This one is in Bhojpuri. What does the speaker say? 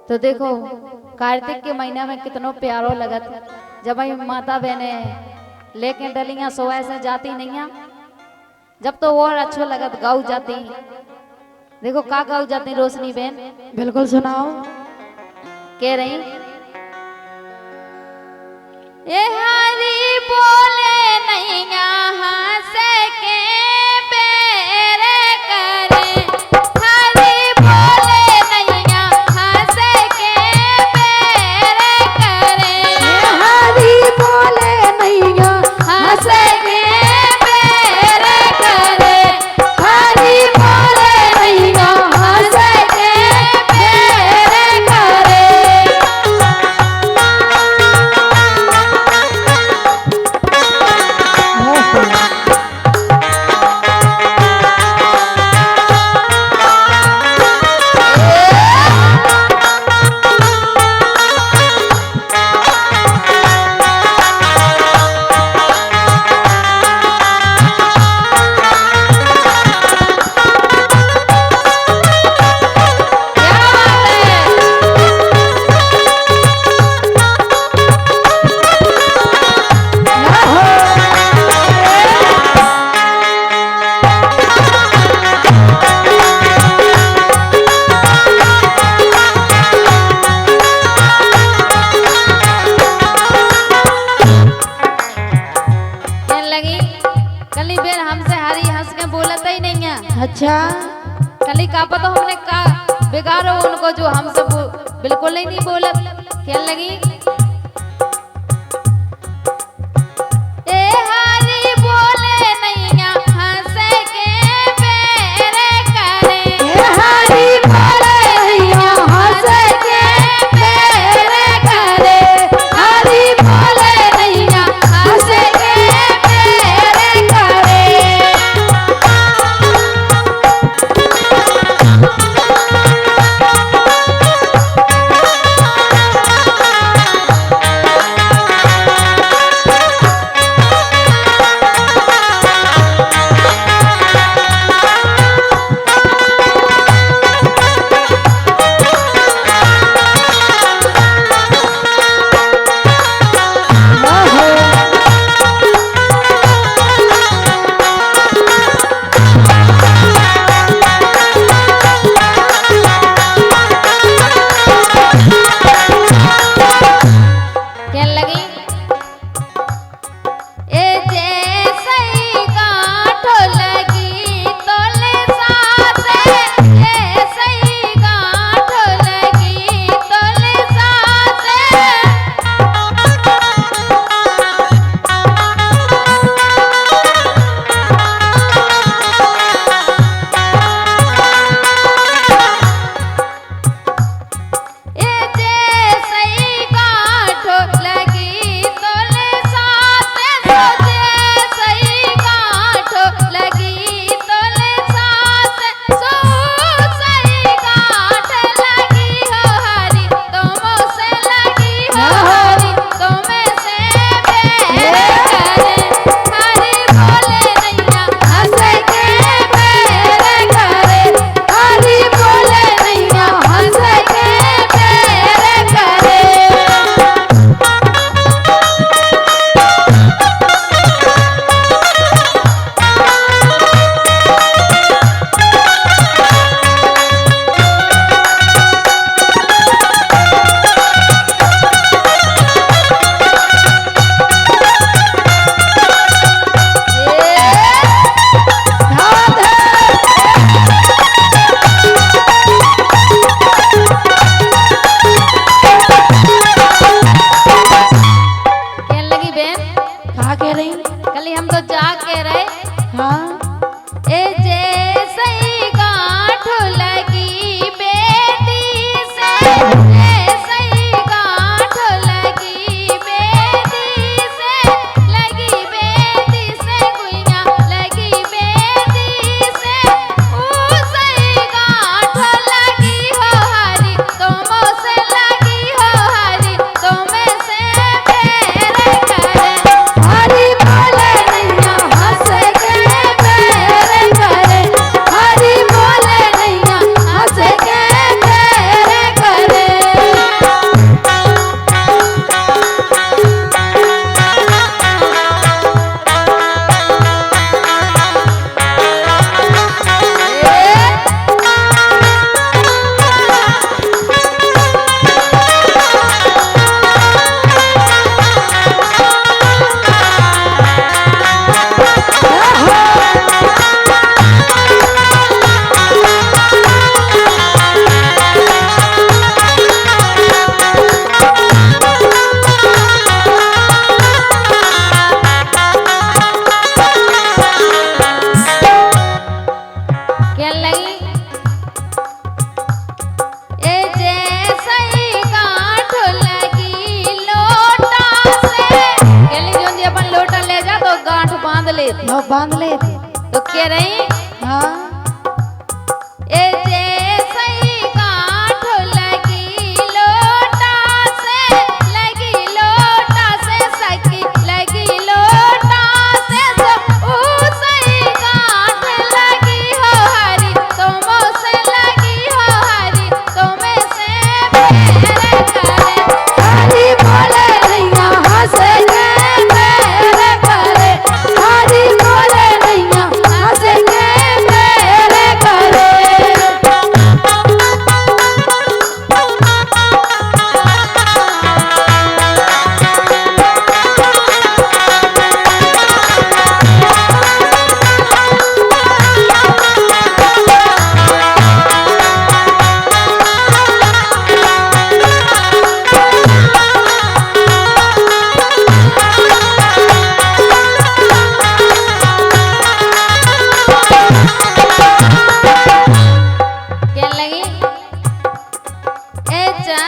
तो देखो कार्तिक के महीना में कितनो प्यारो लगत जब ही माता बहने लेके डलियां सोए से जाती नहीं जब तो और अच्छो लगत गाऊ जाती। देखो का गाऊ जाती रोशनी बहन बिल्कुल सुनाओ। कह रही ये हरी बोले नहीं हंस के पैर करे हरी बोले नहीं हंस के पैर करे हरी बोले नैया हंस के पैर करे हरी बोले नैया हंस के पैर करे। अच्छा कली का पता हमने का बिगाड़ो उनको जो हम सब बिल्कुल ही नहीं बोलत क्या लगी ए हरी बोले नैया हंस के पैर करे हरी बोले नैया हंस के पैर करे हरी बोले नैया हंस के पैर करे। ले नो बांध ले तो कह रही हाँ ए जैसे ही गांठ लगी लोटा से सकी लगी लोटा से उसे ही गांठ लगी हो हरी तुम से लगी हो हरी तुम से प्यार करे हरी बोले नैया हंस के मेरे करे हरी बोले नैया हंस के मेरे करे क्या लगी ए जा